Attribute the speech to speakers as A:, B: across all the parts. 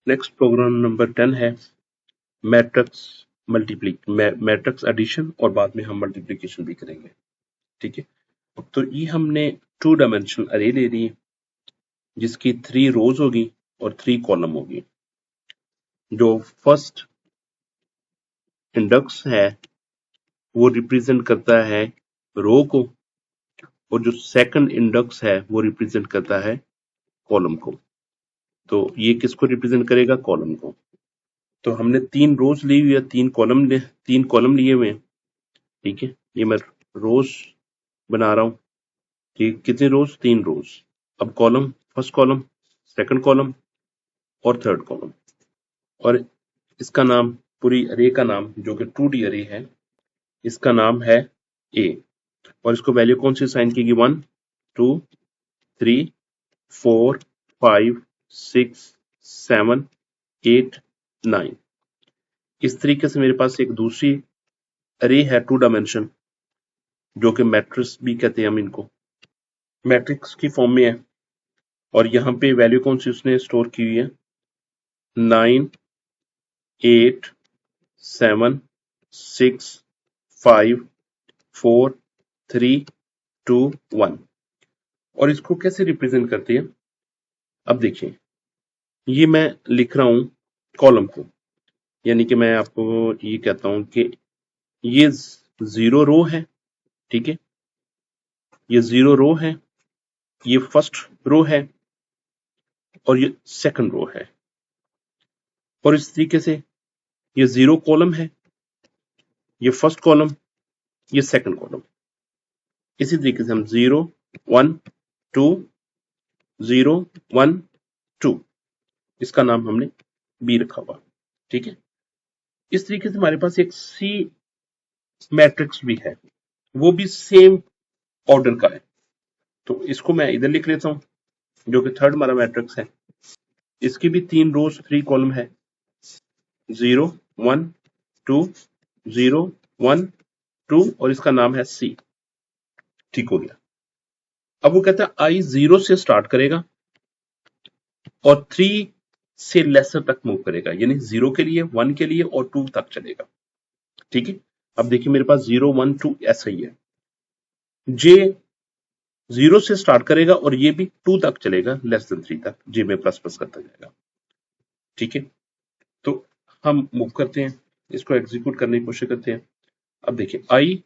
A: Next programme number 10 है matrix addition और बाद में हम मल्टीप्लिकेशन भी करेंगे। ठीक है, तो ये हमने 2 डायमेंशनल अरे ले ली जिसकी 3 रोज होगी और 3 कॉलम होगी। जो फर्स्ट इंडेक्स है वो रिप्रेजेंट करता है रो को और जो सेकंड इंडेक्स है वो रिप्रेजेंट करता है कॉलम को। तो ये किसको रिप्रेजेंट करेगा? कॉलम को। तो हमने 3 रोज ली हुई है, 3 कॉलम लिए हुए हैं। ठीक है, ये मैं रोज बना रहा हूँ। ठीक, कितने रोज? 3 रोज। अब column, first column, second column और थर्ड कॉलम, और इसका नाम, पूरी अरे का नाम जो कि 2D अरे है, इसका नाम है ए। और इसको वैल्यू कौन सी असाइन कीगी? 1 2 3 4 5 6 7 8 9। इस तरीके से मेरे पास एक दूसरी अरे है 2 डायमेंशन जो कि मैट्रिक्स भी कहते हैं हम इनको, मैट्रिक्स की फॉर्म में है। और यहाँ पे वैल्यू कौन सी उसने स्टोर की हुई है? 9 8 7 6 5 4 3 2 1। और इसको कैसे रिप्रेजेंट करते हैं? अब देखिए, ये मैं लिख रहा हूं कॉलम को, यानी कि मैं आपको ये कहता हूं कि ये 0 रो है। ठीक है, ये 0 रो है, ये फर्स्ट रो है और ये सेकंड रो है। और इस तरीके से ये 0 कॉलम है, ये फर्स्ट कॉलम, ये सेकंड कॉलम। इसी तरीके से हम 0 1 2 0 1 2, इसका नाम हमने बी रखा हुआ। ठीक है, इस तरीके से हमारे पास एक सी मैट्रिक्स भी है, वो भी सेम ऑर्डर का है। तो इसको मैं इधर लिख लेता हूं, जो कि थर्ड हमारा मैट्रिक्स है। इसकी भी 3 रोज 3 कॉलम है, 0 1 2 0 1 2, और इसका नाम है सी। ठीक हो गया। अब वो कहता है आई 0 से स्टार्ट करेगा और 3 से लेसर तक मूव करेगा, यानी 0 के लिए, 1 के लिए और 2 तक चलेगा। ठीक है, अब देखिए मेरे पास 0 1 2 ऐसा ही है। जे 0 से स्टार्ट करेगा और ये भी 2 तक चलेगा, लेस देन 3 तक, जे में प्लस प्लस करता जाएगा। ठीक है, तो हम मूव करते हैं, इसको एग्जीक्यूट करने की कोशिश करते हैं। अब देखिए आई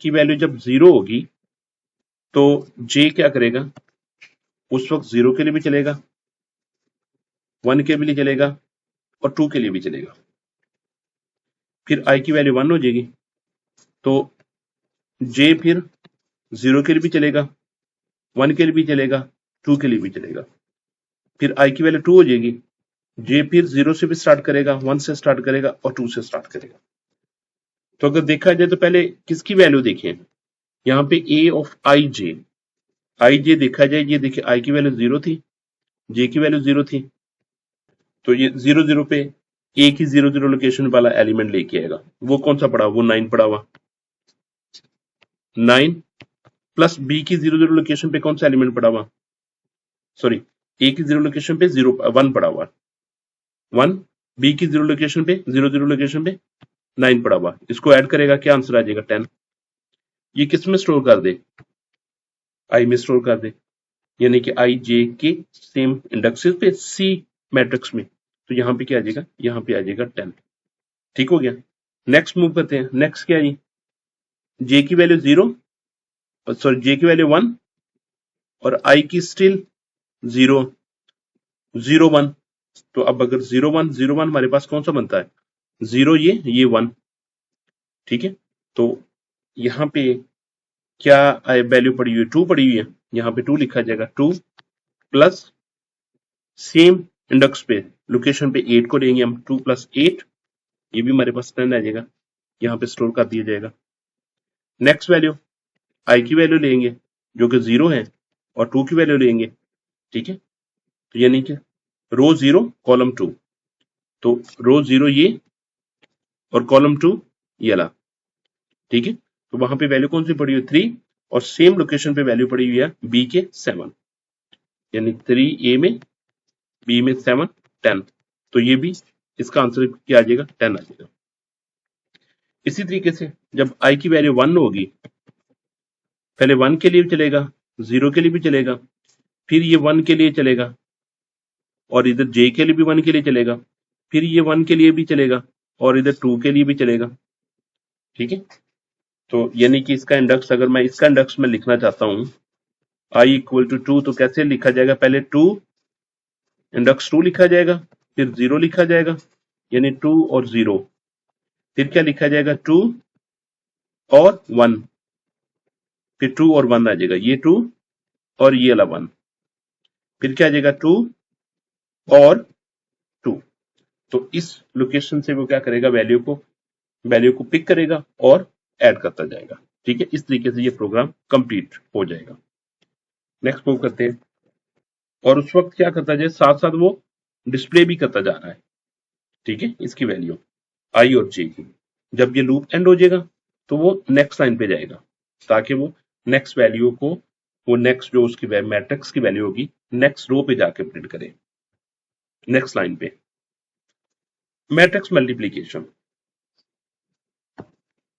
A: की वैल्यू जब 0 होगी तो जे क्या करेगा? उस वक्त 0 के लिए भी चलेगा, 1 के लिए चलेगा और 2 के लिए भी चलेगा। फिर आई की वैल्यू 1 हो जाएगी तो जे फिर 0 के लिए भी चलेगा, 1 के लिए भी चलेगा, 2 के लिए भी चलेगा। फिर आई की वैल्यू 2 हो जाएगी, जे फिर 0 से भी स्टार्ट करेगा, 1 से स्टार्ट करेगा और 2 से स्टार्ट करेगा। तो अगर देखा जाए तो पहले किसकी वैल्यू देखें, यहाँ पे ए ऑफ आई जे देखा जाए, ये देखिए आई की वैल्यू 0 थी, जे की वैल्यू 0 थी, तो ये 0 0 पे ए की 0 0 लोकेशन वाला एलिमेंट लेके आएगा। वो कौन सा पड़ा? वो 9 पड़ा हुआ। 9 प्लस बी की 0 0 लोकेशन पे कौन सा एलिमेंट पड़ा हुआ? सॉरी, ए की 0 लोकेशन पे 1 पड़ा हुआ, 1, बी की 0 लोकेशन पे 0 0 लोकेशन पे 9 पड़ा हुआ। इसको ऐड करेगा, क्या आंसर आ जाएगा? 10। ये किस में स्टोर कर दे? आई में स्टोर कर दे, यानी कि आई जे के सेम इंडेक्सेस पे सी मैट्रिक्स में। तो यहाँ पे क्या आ जाएगा? यहाँ पे आ जाएगा 10। ठीक हो गया। नेक्स्ट मूव करते हैं। नेक्स्ट क्या है? जे की वैल्यू 0, सॉरी जे की वैल्यू 1 और आई की स्टिल 0 0 1। तो अब अगर 0 1 0 1 हमारे पास कौन सा बनता है? 0 ये 1। ठीक है, तो यहाँ पे क्या वैल्यू पड़ी हुई है? 2 पड़ी हुई है, यहाँ पे 2 लिखा जाएगा। 2 प्लस सेम इंडेक्स पे लोकेशन पे 8 को देंगे हम, 2 प्लस 8, ये भी हमारे पास 10 आ जाएगा, यहाँ पे स्टोर कर दिया जाएगा। नेक्स्ट वैल्यू आई की वैल्यू लेंगे जो कि 0 है और 2 की वैल्यू लेंगे। ठीक है, तो यानी कि रो 0 कॉलम 2, तो रो 0 ये और कॉलम 2 ये वाला। ठीक है, तो वहां पे वैल्यू कौन सी पड़ी हुई? 3, और सेम लोकेशन पे वैल्यू पड़ी हुई है बी के 7, यानी 3 ए में, बी में 7, 10। तो ये भी इसका आंसर क्या आ जाएगा, 10 आ जाएगा। इसी तरीके से जब i की वैल्यू 1 होगी, पहले 1 के लिए भी चलेगा, 0 के लिए भी चलेगा, फिर ये 1 के लिए चलेगा, और इधर j के लिए भी 1 के लिए चलेगा, फिर ये 1 के लिए भी चलेगा, और इधर 2 के लिए भी चलेगा। ठीक है, तो यानी कि इसका इंडेक्स, अगर मैं इसका इंडेक्स में लिखना चाहता हूं i इक्वल टू 2, तो कैसे लिखा जाएगा, पहले 2 इंडेक्स 2 लिखा जाएगा, फिर 0 लिखा जाएगा, यानी 2 और 0, फिर क्या लिखा जाएगा, 2 और 1, फिर 2 और 1 आ जाएगा, ये 2 और ये वाला 1, फिर क्या आ जाएगा, 2 और 2। तो इस लोकेशन से वो क्या करेगा, वैल्यू को पिक करेगा और ऐड करता जाएगा। ठीक है, इस तरीके से ये प्रोग्राम कंप्लीट हो जाएगा। नेक्स्ट मूव करते हैं, और उस वक्त क्या करता जाए, साथ साथ वो डिस्प्ले भी करता जा रहा है। ठीक है, इसकी वैल्यू आई और जे की। जब ये लूप एंड हो जाएगा तो वो नेक्स्ट लाइन पे जाएगा, ताकि वो नेक्स्ट वैल्यू को, वो नेक्स्ट जो उसकी मैट्रिक्स की वैल्यू होगी, नेक्स्ट रो पे जाके प्रिंट करे, नेक्स्ट लाइन पे। मैट्रिक्स मल्टीप्लीकेशन,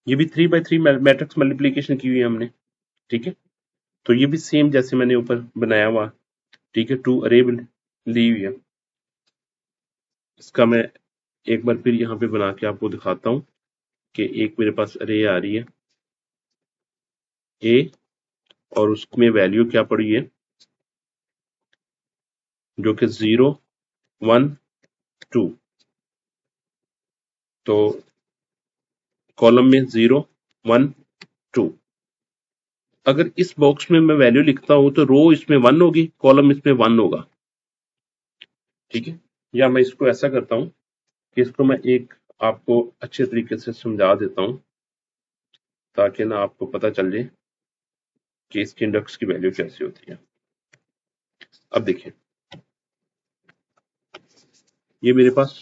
A: ये भी 3x3 मैट्रिक्स मल्टीप्लीकेशन की हुई है हमने। ठीक है, तो ये भी सेम जैसे मैंने ऊपर बनाया हुआ। ठीक है, 2 अरे ली हुई है। इसका मैं एक बार फिर यहाँ पे बना के आपको दिखाता हूँ कि एक मेरे पास अरे आ रही है ए, और उसमें वैल्यू क्या पड़ी है, जो कि 0 1 2। तो कॉलम में 0 1 2। अगर इस बॉक्स में मैं वैल्यू लिखता हूं तो रो इसमें 1 होगी, कॉलम इसमें 1 होगा। ठीक है, या मैं इसको ऐसा करता हूं कि इसको मैं एक आपको अच्छे तरीके से समझा देता हूं, ताकि ना आपको पता चल जाए कि इसके इंडेक्स की वैल्यू कैसी होती है। अब देखिए, ये मेरे पास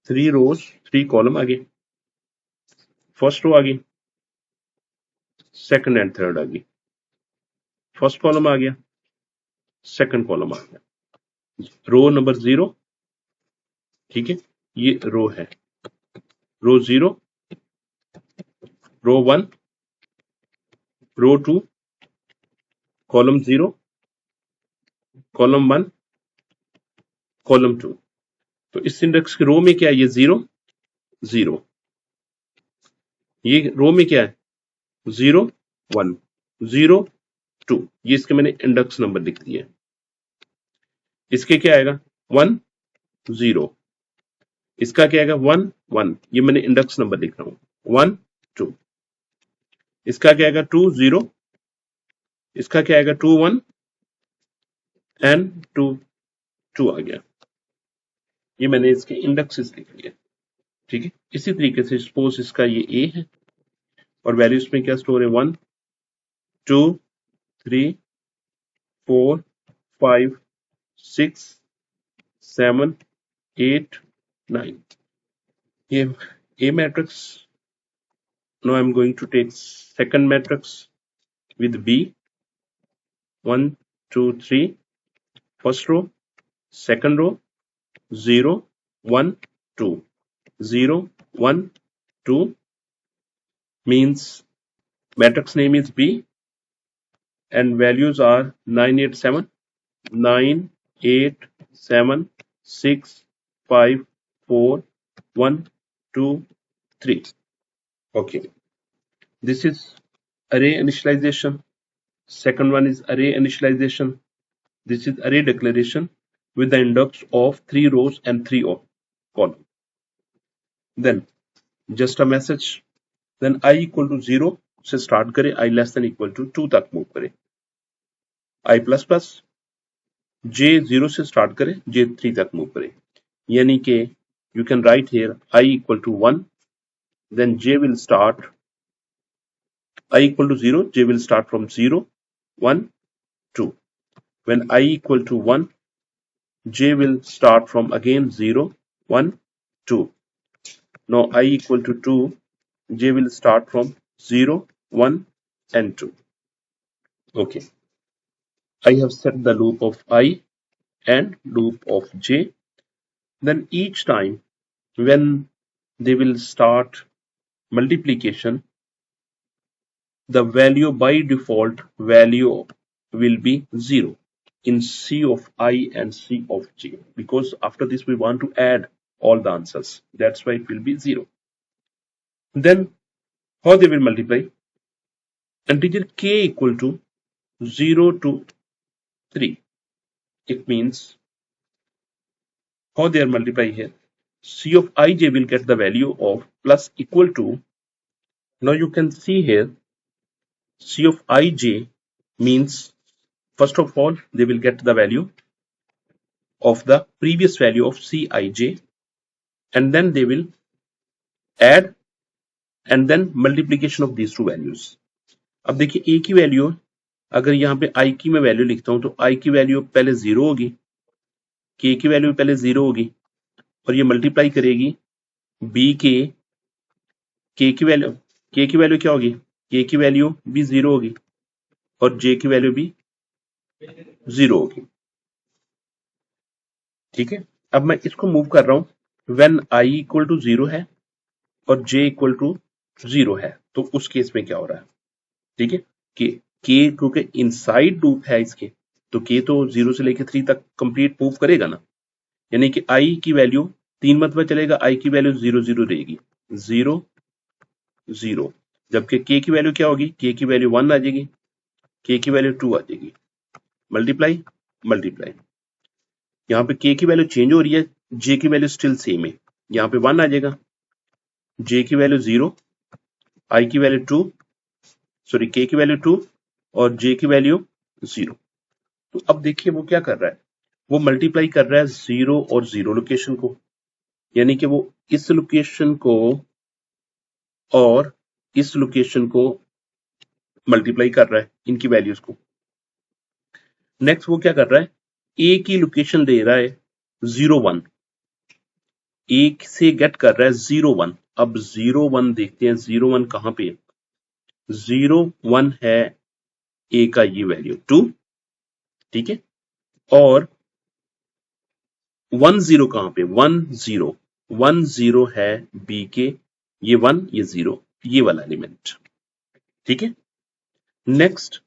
A: 3 रोज 3 कॉलम आ गए। फर्स्ट रो आ गई, सेकंड एंड थर्ड आ गई, फर्स्ट कॉलम आ गया, सेकंड कॉलम आ गया, रो नंबर 0। ठीक है, ये रो है, रो 0, रो 1, रो 2, कॉलम 0, कॉलम 1, कॉलम 2। तो इस इंडेक्स की रो में क्या है, ये 0 0, ये रो में क्या है, 0 1 0 2। ये इसके मैंने इंडेक्स नंबर लिख दिए। इसके क्या आएगा, 1 0, इसका क्या आएगा, 1 1, ये मैंने इंडेक्स नंबर लिख रहा हूं, 1 2। इसका क्या आएगा, 2 0, इसका क्या आएगा, 2 1 एंड 2 2 आ गया। ये मैंने इसके इंडेक्सेस लिख लिए। ठीक है, इसी तरीके से सपोज इसका ये ए है, और वैल्यूज में क्या स्टोर है, 1 2 3 4 5 6 7 8 9। ये A matrix. Now I'm going to take second matrix with B. 1 2 3, first row, second row, 0 1 2, 0 1 2, means matrix name is B, and values are 9 8 7 9 8 7 6 5 4 1 2 3. Okay, this is array initialization. Second one is array initialization. This is array declaration with the index of 3 rows and 3 columns. Then just a message. Then I equal to 0 से start करें, I less than equal to 2 तक move करें, I plus plus j 0 से start करें, j 3 तक move करें, यानी कि you can write here I equal to 1, then j will start, I equal to 0, j will start from 0 1 2. When I equal to 1, j will start from again 0 1 2. Now I equal to 2, j will start from 0 1 and 2. Okay, I have set the loop of I and loop of j. Then each time when they will start multiplication, the value by default value will be 0 in C of I and C of J, because after this we want to add all the answers. That's why it will be 0. Then how they will multiply? Integer k equal to 0 to 3. It means how they are multiplying here. C of ij will get the value of plus equal to, now you can see here, C of ij means first of all they will get the value of the previous value of Cij, and then they will add and then multiplication of these two values. अब देखिए a की value, अगर यहाँ पे i की मैं value लिखता हूं तो i की वैल्यू पहले 0 होगी, k की वैल्यू पहले 0 होगी, और ये मल्टीप्लाई करेगी b के, k की वैल्यू क्या होगी, k की वैल्यू भी 0 होगी और j की वैल्यू भी 0 होगी। ठीक है, अब मैं इसको मूव कर रहा हूं व्हेन i इक्वल टू 0 है और j इक्वल टू 0 है, तो उस केस में क्या हो रहा है। ठीक है, के क्योंकि इनसाइड लूप है इसके, तो के तो 0 से लेकर 3 तक कंप्लीट मूव करेगा ना, यानी कि i की वैल्यू 3 मरतबा चलेगा, i की वैल्यू 0 0 रहेगी, 0 0, जबकि k की वैल्यू क्या होगी, k की वैल्यू 1 आ जाएगी, k की वैल्यू 2 आ जाएगी, मल्टीप्लाई मल्टीप्लाई, यहाँ पे k की वैल्यू चेंज हो रही है, j की वैल्यू स्टिल सेम है, यहाँ पे 1 आ जाएगा, j की वैल्यू 0, i की वैल्यू 2, सॉरी k की वैल्यू 2 और j की वैल्यू 0। तो अब देखिए वो क्या कर रहा है, वो मल्टीप्लाई कर रहा है 0 और 0 लोकेशन को, यानी कि वो इस लोकेशन को और इस लोकेशन को मल्टीप्लाई कर रहा है, इनकी वैल्यूज को। नेक्स्ट वो क्या कर रहा है, ए की लोकेशन दे रहा है 0 1, एक से गेट कर रहा है 0 1। अब 0 1 देखते हैं 0 1 कहां पे है, 0 1 है ए का ये वैल्यू 2, ठीक है, और 1 0 कहां पे, 1 0 1 0 है बी के, ये 1 ये 0, ये वाला एलिमेंट। ठीक है, नेक्स्ट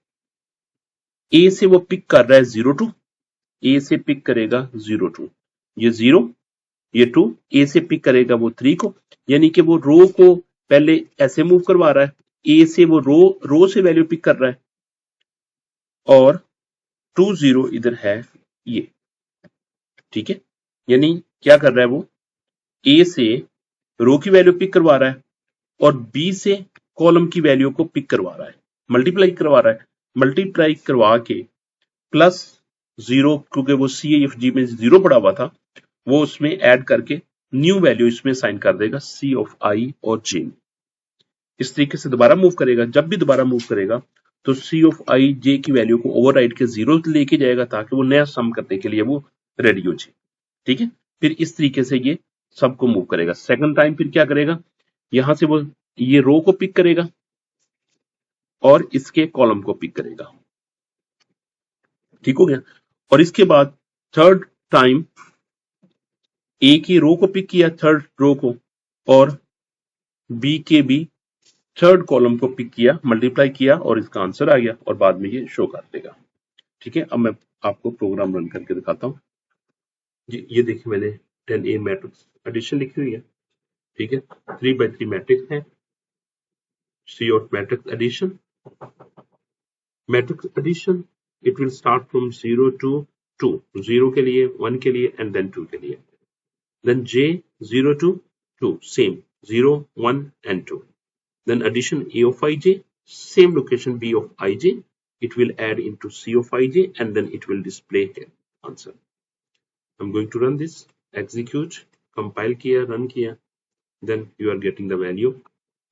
A: ए से वो पिक कर रहा है 0 2, ए से पिक करेगा 0 2, ये 0 ये 2, ए से पिक करेगा वो 3 को, यानी कि वो रो को पहले ऐसे मूव करवा रहा है, ए से वो रो से वैल्यू पिक कर रहा है, और 2 0 इधर है ये। ठीक है, यानी क्या कर रहा है वो, ए से रो की वैल्यू पिक करवा रहा है और बी से कॉलम की वैल्यू को पिक करवा रहा है, मल्टीप्लाई करवा रहा है, मल्टीप्लाई करवा के प्लस 0, क्योंकि वो CFG में 0 पड़ा हुआ था, वो उसमें ऐड करके न्यू वैल्यू इसमें साइन कर देगा C of I और J। इस तरीके से दोबारा मूव करेगा, जब भी दोबारा मूव करेगा तो C of I J की वैल्यू को ओवरराइड के 0 लेके जाएगा, ताकि वो नया सम करने के लिए वो रेडी हो जाए। ठीक है, फिर इस तरीके से ये सबको मूव करेगा। सेकंड टाइम फिर क्या करेगा, यहां से वो ये रो को पिक करेगा और इसके कॉलम को पिक करेगा। ठीक हो गया, और इसके बाद थर्ड टाइम ए की रो को पिक किया, थर्ड रो को, और बी के भी थर्ड कॉलम को पिक किया, मल्टीप्लाई किया और इसका आंसर आ गया, और बाद में ये शो कर देगा। ठीक है, अब मैं आपको प्रोग्राम रन करके दिखाता हूँ। ये देखिए मैंने 10A मैट्रिक्स एडिशन लिखी हुई है। ठीक है, 3 by 3 मैट्रिक्स है, see out matrix addition. Matrix addition it will start from 0 to 2, 0 के लिए, 1 के लिए एंड देन 2 के लिए, then J 0 to 2, same 0 1 and 2, then addition A of ij, same location B of ij, it will add into C of ij and then it will display here answer. I'm going to run this, execute, compile kiya, run kiya, then you are getting the value.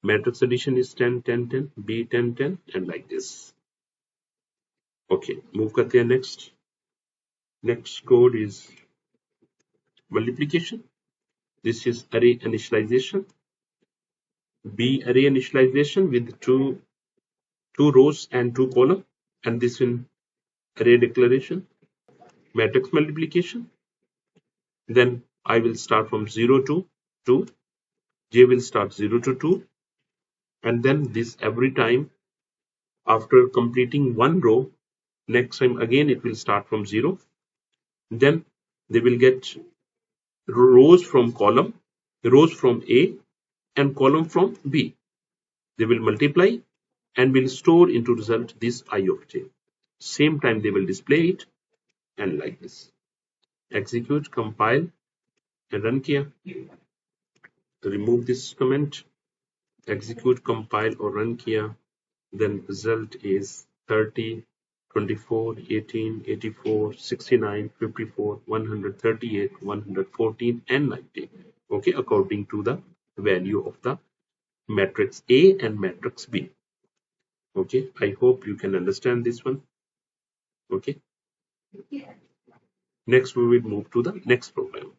A: Matrix addition is 10 10 10, B 10 10 and like this. Okay, move karte hain next. Next code is multiplication. This is array initialization. B array initialization with two rows and 2 columns, and this in array declaration, matrix multiplication, then I will start from 0 to 2, J will start 0 to 2, and then this every time after completing one row, next time again it will start from 0. Then they will get rows from column, rows from A and column from B. They will multiply and will store into result this I of j. Same time they will display it and like this. Execute, compile and run kiya. Remove this comment, execute, compile or run kiya. Then result is 30, 24, 18, 84, 69, 54, 138, 114 and 90. Okay, according to the value of the matrix A and matrix B. Okay, I hope you can understand this one. Okay, next we will move to the next program.